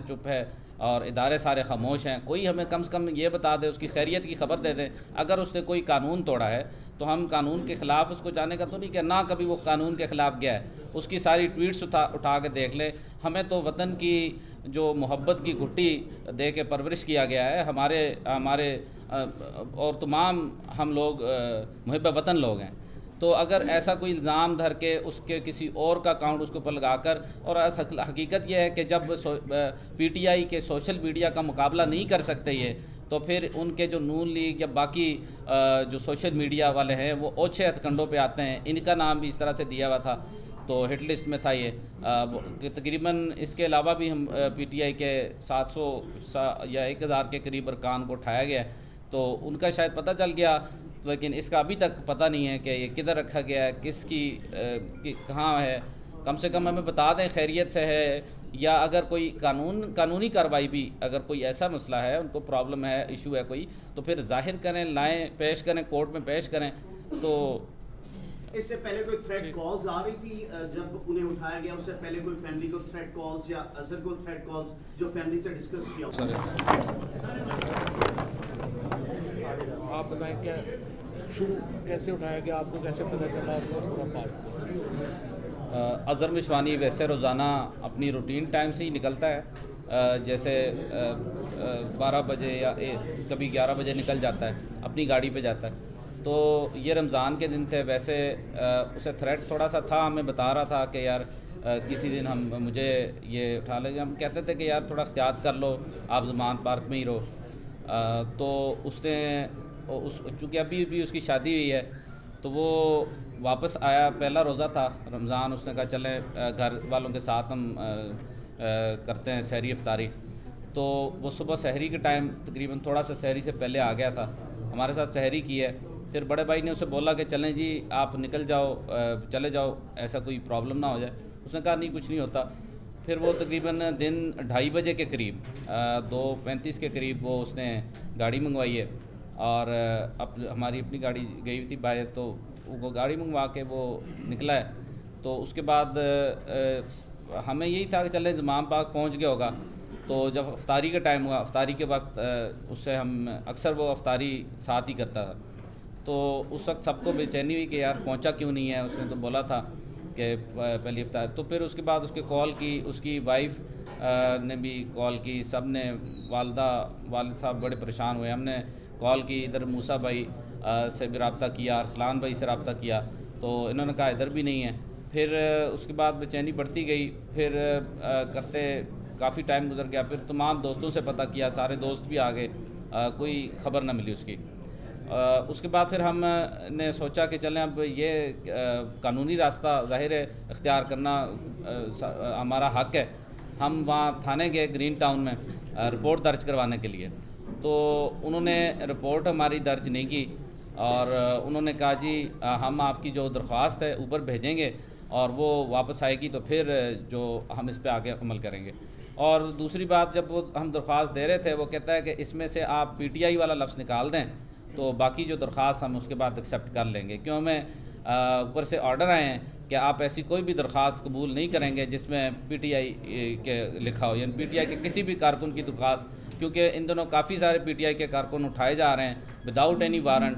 چپ ہے اور ادارے سارے خاموش ہیں، کوئی ہمیں کم سے کم یہ بتا دے، اس کی خیریت کی خبر دے دیں۔ اگر اس نے کوئی قانون توڑا ہے تو ہم قانون کے خلاف اس کو جانے کا تو نہیں کہ نہ کبھی وہ قانون کے خلاف گیا ہے، اس کی ساری ٹویٹس اٹھا کے دیکھ لیں۔ ہمیں تو وطن کی جو محبت کی گھٹی دے کے پرورش کیا گیا ہے، ہمارے اور تمام ہم لوگ محب وطن لوگ ہیں، تو اگر ایسا کوئی الزام دھر کے اس کے کسی اور کا اکاؤنٹ اس کے اوپر لگا کر، اور حقیقت یہ ہے کہ جب پی ٹی آئی کے سوشل میڈیا کا مقابلہ نہیں کر سکتے یہ، تو پھر ان کے جو نون لیگ یا باقی جو سوشل میڈیا والے ہیں وہ اوچھے ہتھ کنڈوں پہ آتے ہیں۔ ان کا نام بھی اس طرح سے دیا ہوا تھا، تو ہٹ لسٹ میں تھا یہ کہ تقریباً اس کے علاوہ بھی ہم پی ٹی آئی کے 700 یا 1000 کے قریب ارکان کو اٹھایا گیا ہے، تو ان کا شاید پتہ چل گیا، لیکن اس کا ابھی تک پتہ نہیں ہے کہ یہ کدھر رکھا گیا ہے، کس کی کہاں ہے۔ کم سے کم ہمیں بتا دیں خیریت سے ہے، یا اگر کوئی قانونی کارروائی بھی، اگر کوئی ایسا مسئلہ ہے، ان کو پرابلم ہے، ایشو ہے کوئی، تو پھر ظاہر کریں، لائیں، پیش کریں، کورٹ میں پیش کریں۔ تو اس سے پہلے کوئی تھریٹ کالز آ رہی تھی جب انہیں اٹھایا گیا؟ اس سے پہلے کوئی فیملی کو تھریٹ کالز یا اظہر کو تھریٹ کالز جو فیملی سے ڈسکس کیا آپ بتائیں کیا شروع کیسے اٹھایا گیا، آپ کو کیسے پتہ چلا اور پورا بات؟ اظہر مشوانی ویسے روزانہ اپنی روٹین ٹائم سے ہی نکلتا ہے، جیسے 12 بجے یا کبھی 11 بجے نکل جاتا ہے، اپنی گاڑی پہ جاتا ہے۔ تو یہ رمضان کے دن تھے، ویسے اسے تھریٹ تھوڑا سا تھا، ہمیں بتا رہا تھا کہ یار کسی دن مجھے یہ اٹھا لیں گے۔ ہم کہتے تھے کہ یار تھوڑا احتیاط کر لو، آپ زمان پارک میں ہی رہو۔ تو اس نے چونکہ ابھی بھی اس کی شادی ہوئی ہے، تو وہ واپس آیا، پہلا روزہ تھا رمضان، اس نے کہا چلیں گھر والوں کے ساتھ ہم کرتے ہیں سحری افطاری۔ تو وہ صبح سحری کے ٹائم تقریباً تھوڑا سا سحری سے پہلے آ گیا تھا، ہمارے ساتھ سحری کی ہے۔ پھر بڑے بھائی نے اسے بولا کہ چلیں جی آپ نکل جاؤ، چلے جاؤ، ایسا کوئی پرابلم نہ ہو جائے۔ اس نے کہا نہیں کچھ نہیں ہوتا۔ پھر وہ تقریباً دن 2:30 بجے کے قریب 2:35 کے قریب وہ اس نے گاڑی منگوائی ہے، اور ہماری اپنی گاڑی گئی ہوئی تھی باہر، تو وہ گاڑی منگوا کے وہ نکلا ہے۔ تو اس کے بعد ہمیں یہی تھا کہ چلیں زمام پاک پہنچ گیا ہوگا۔ تو جب افطاری کا ٹائم ہوا، افطاری کے وقت اس سے ہم اکثر وہ افطاری ساتھ ہی کرتا تھا، تو اس وقت سب کو بے چینی ہوئی کہ یار پہنچا کیوں نہیں ہے، اس نے تو بولا تھا کہ پہلی افطار۔ تو پھر اس کے بعد اس کے کال کی، اس کی وائف نے بھی کال کی، سب نے، والد صاحب بڑے پریشان ہوئے، ہم نے کال کی، ادھر موسیٰ بھائی سے بھی رابطہ کیا، ارسلان بھائی سے رابطہ کیا، تو انہوں نے کہا ادھر بھی نہیں ہے۔ پھر اس کے بعد بے چینی بڑھتی گئی، پھر کرتے کافی ٹائم گزر گیا، پھر تمام دوستوں سے پتہ کیا، سارے دوست بھی آ گئے، کوئی خبر نہ ملی اس کی۔ اس کے بعد پھر ہم نے سوچا کہ چلیں اب یہ قانونی راستہ ظاہر ہے اختیار کرنا ہمارا حق ہے۔ ہم وہاں تھانے گئے گرین ٹاؤن میں رپورٹ درج کروانے کے لیے، تو انہوں نے رپورٹ ہماری درج نہیں کی، اور انہوں نے کہا جی ہم آپ کی جو درخواست ہے اوپر بھیجیں گے، اور وہ واپس آئے گی تو پھر جو ہم اس پہ آگے عمل کریں گے۔ اور دوسری بات، جب وہ ہم درخواست دے رہے تھے، وہ کہتا ہے کہ اس میں سے آپ پی ٹی آئی والا لفظ نکال دیں، تو باقی جو درخواست ہم اس کے بعد ایکسیپٹ کر لیں گے، کیوں ہمیں اوپر سے آرڈر آئے ہیں کہ آپ ایسی کوئی بھی درخواست قبول نہیں کریں گے جس میں پی ٹی آئی کے لکھا ہو، یعنی پی ٹی آئی کے کسی بھی کارکن کی درخواست، کیونکہ ان دنوں کافی سارے پی ٹی آئی کے کارکن اٹھائے جا رہے ہیں وداؤٹ اینی وارنٹ،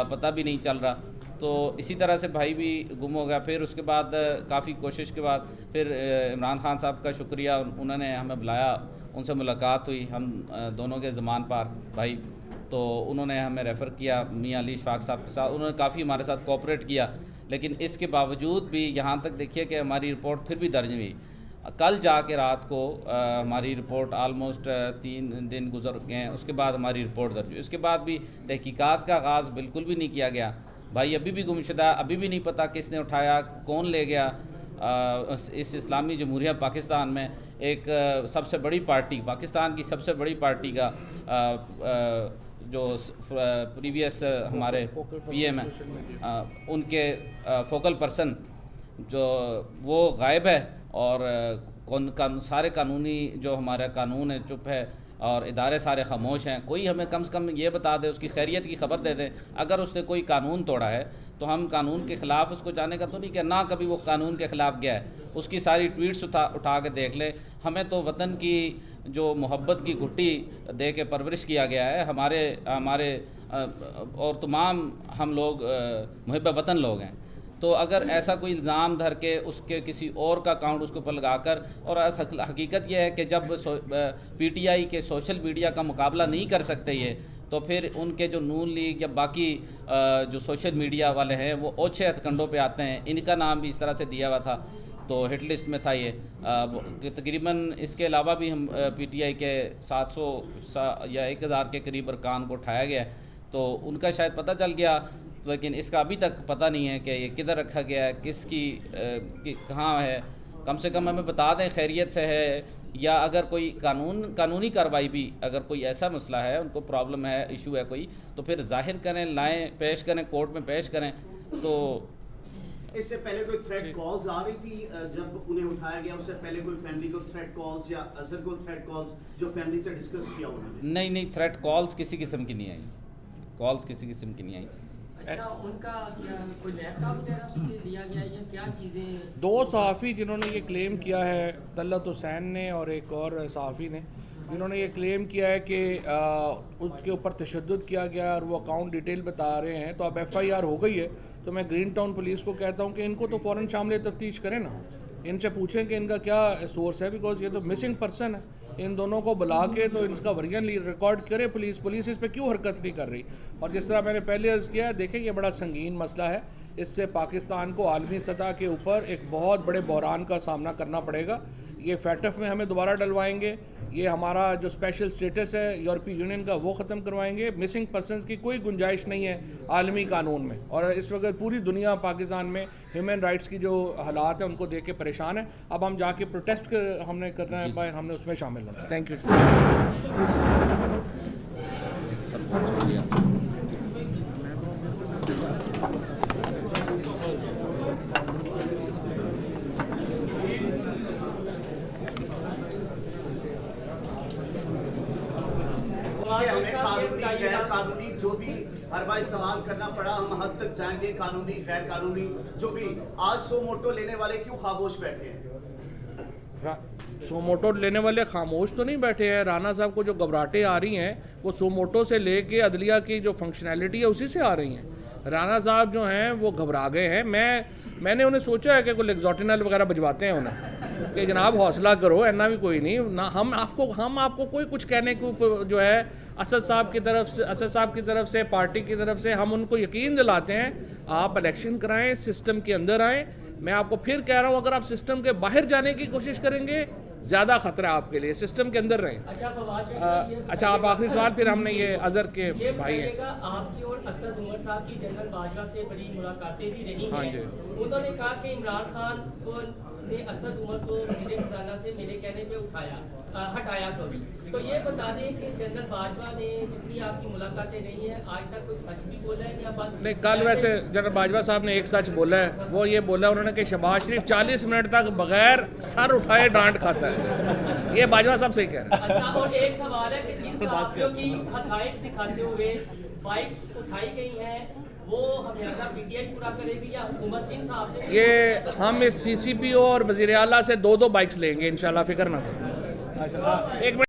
پتہ بھی نہیں چل رہا۔ تو اسی طرح سے بھائی بھی گم ہو گیا۔ پھر اس کے بعد کافی کوشش کے بعد پھر عمران خان صاحب کا شکریہ، انہوں نے ہمیں بلایا، ان سے ملاقات ہوئی، ہم دونوں کے زمان پار بھائی، تو انہوں نے ہمیں ریفر کیا میاں علی اشفاق صاحب کے ساتھ، انہوں نے کافی ہمارے ساتھ کوآپریٹ کیا، لیکن اس کے باوجود بھی یہاں تک دیکھیے کہ ہماری رپورٹ پھر بھی درج ہوئی۔ کل جا کے رات کو ہماری رپورٹ آلموسٹ 3 دن گزر گئے ہیں، اس کے بعد ہماری رپورٹ درج ہوئی۔ اس کے بعد بھی تحقیقات کا آغاز بالکل بھی نہیں کیا گیا۔ بھائی ابھی بھی گمشدہ، ابھی بھی نہیں پتہ کس نے اٹھایا، کون لے گیا۔ اس اسلامی جمہوریہ پاکستان میں ایک سب سے بڑی پارٹی، پاکستان کی سب سے بڑی پارٹی کا جو پریویس ہمارے پی ایم ہیں، ان کے فوکل پرسن جو وہ غائب ہے، اور سارے قانونی جو ہمارا قانون ہے چپ ہے، اور ادارے سارے خاموش ہیں۔ کوئی ہمیں کم سے کم یہ بتا دے، اس کی خیریت کی خبر دے دیں۔ اگر اس نے کوئی قانون توڑا ہے تو ہم قانون کے خلاف اس کو جانے کا تو نہیں کہ نہ کبھی وہ قانون کے خلاف گیا ہے، اس کی ساری ٹویٹس اٹھا کے دیکھ لیں. ہمیں تو وطن کی جو محبت کی گھٹی دے کے پرورش کیا گیا ہے, ہمارے اور تمام ہم لوگ محب وطن لوگ ہیں. تو اگر ایسا کوئی الزام دھر کے اس کے کسی اور کا اکاؤنٹ اس کے اوپر لگا کر, اور حقیقت یہ ہے کہ جب پی ٹی آئی کے سوشل میڈیا کا مقابلہ نہیں کر سکتے یہ, تو پھر ان کے جو نون لیگ یا باقی جو سوشل میڈیا والے ہیں وہ اوچھے ہتھ کنڈوں پہ آتے ہیں. ان کا نام بھی اس طرح سے دیا ہوا تھا تو ہٹ لسٹ میں تھا یہ. تقریباً اس کے علاوہ بھی ہم پی ٹی آئی کے 700 یا 1000 کے قریب ارکان کو اٹھایا گیا ہے, تو ان کا شاید پتہ چل گیا, لیکن اس کا ابھی تک پتہ نہیں ہے کہ یہ کدھر رکھا گیا ہے, کس کی کہاں ہے. کم سے کم ہمیں بتا دیں خیریت سے ہے, یا اگر کوئی قانونی کارروائی بھی, اگر کوئی ایسا مسئلہ ہے, ان کو پرابلم ہے, ایشو ہے کوئی, تو پھر ظاہر کریں, لائیں, پیش کریں, کورٹ میں پیش کریں. تو اس سے پہلے کوئی تھریٹ کالز آ رہی تھی جب انہیں اٹھایا گیا, اس سے پہلے کوئی فیملی کو تھریٹ کالز یا اظہر کو تھریٹ کالز جو فیملی سے ڈسکس کیا انہوں نے؟ نہیں, تھریٹ کالز کسی قسم کی نہیں آئی, کالز کسی قسم کی نہیں آئی. اچھا, ان کا کیا کوئی لیپ ٹاپ وغیرہ بھی دیا گیا یا کیا چیزیں؟ 2 صحافی جنہوں نے یہ کلیم کیا ہے, طلعت حسین نے اور ایک اور صحافی نے, جنہوں نے یہ کلیم کیا ہے کہ ان کے اوپر تشدد کیا گیا اور وہ اکاؤنٹ ڈیٹیل بتا رہے ہیں, تو اب ایف آئی آر ہو گئی ہے. تو میں گرین ٹاؤن پولیس کو کہتا ہوں کہ ان کو تو فوراً شامل تفتیش کریں نا, ان سے پوچھیں کہ ان کا کیا سورس ہے, بیکاز یہ تو مسنگ پرسن ہے. ان دونوں کو بلا کے تو ان کا ورژن ریکارڈ کرے پولیس اس پہ کیوں حرکت نہیں کر رہی. اور جس طرح میں نے پہلے عرض کیا, دیکھیں یہ بڑا سنگین مسئلہ ہے, اس سے پاکستان کو عالمی سطح کے اوپر ایک بہت بڑے بحران کا سامنا کرنا پڑے گا. یہ فیٹف میں ہمیں دوبارہ ڈلوائیں گے, یہ ہمارا جو اسپیشل اسٹیٹس ہے یورپی یونین کا وہ ختم کروائیں گے. مسنگ پرسنز کی کوئی گنجائش نہیں ہے عالمی قانون میں, اور اس وقت پوری دنیا پاکستان میں ہیومن رائٹس کی جو حالات ہیں ان کو دیکھ کے پریشان ہے. اب ہم جا کے پروٹیسٹ ہم نے کرنا ہے, ہم نے اس میں شامل ہونا ہے. Thank you. کہ ہمیں قانونی غیر قانونی جو بھی حربہ استعمال کرنا پڑا, ہم حد تک جائیں گے. قانونی غیر قانونی جو بھی, آج سو موٹو لینے والے کیوں خاموش بیٹھے ہیں؟ سو موٹو لینے والے خاموش تو نہیں بیٹھے ہیں. رانا صاحب کو جو گھبراہٹیں آ رہی ہیں وہ سو موٹو سے لے کے عدلیہ کی جو فنکشنالٹی ہے اسی سے آ رہی ہیں. رانا صاحب جو ہیں وہ گھبرا گئے ہیں. میں نے انہیں سوچا ہے کہ کوئی لیگزوٹینل وغیرہ بھجواتے ہیں انہیں کہ جناب حوصلہ کرو, اینا بھی کوئی نہیں. ہم آپ کو کوئی کچھ کہنے کو جو ہے اسد صاحب کی طرف سے پارٹی کی طرف سے ہم ان کو یقین دلاتے ہیں, آپ الیکشن کرائیں, سسٹم کے اندر آئیں. میں آپ کو پھر کہہ رہا ہوں, اگر آپ سسٹم کے باہر جانے کی کوشش کریں گے زیادہ خطرہ ہے آپ کے لیے. سسٹم کے اندر رہیں. اچھا, آپ آخری سوال, پھر ہم نے یہ اظہر کے بھائی ہیں. آپ کی اور اسد عمر صاحب کی جنرل باجوہ سے بڑی ملاقاتیں بھی رہی ہاں ہیں. جی. انہوں نے کہا کہ عمران خان کو نے اسد عمر کو وزیر خزانہ سے میرے کہنے پہ ہٹایا. تو یہ بتا دیں کہ جنرل باجوہ نے جتنی آپ کی ملاقاتیں رہی ہیں آج تک کوئی سچ بھی بولا ہے یا بس نہیں؟ کل ویسے جنرل باجوہ صاحب نے ایک سچ بولا ہے, وہ یہ بولا انہوں نے کہ شہباز شریف 40 منٹ تک بغیر سر اٹھائے ڈانٹ کھاتا ہے. یہ باجوہ صاحب صحیح کہہ رہے ہیں. اچھا, اور ایک سوال ہے کہ جن صحافیوں کی حقائق دکھاتے ہوئے بائکس اٹھائی گئی ہیں وہ ہمیشہ پی ٹی آئی پورا کرے گی یا حکومت جن صحافیوں یہ ہم اس سی سی پی او اور وزیر اعلیٰ سے 2 بائکس لیں گے انشاءاللہ, فکر نہ کریں. اچھا, ایک منٹ.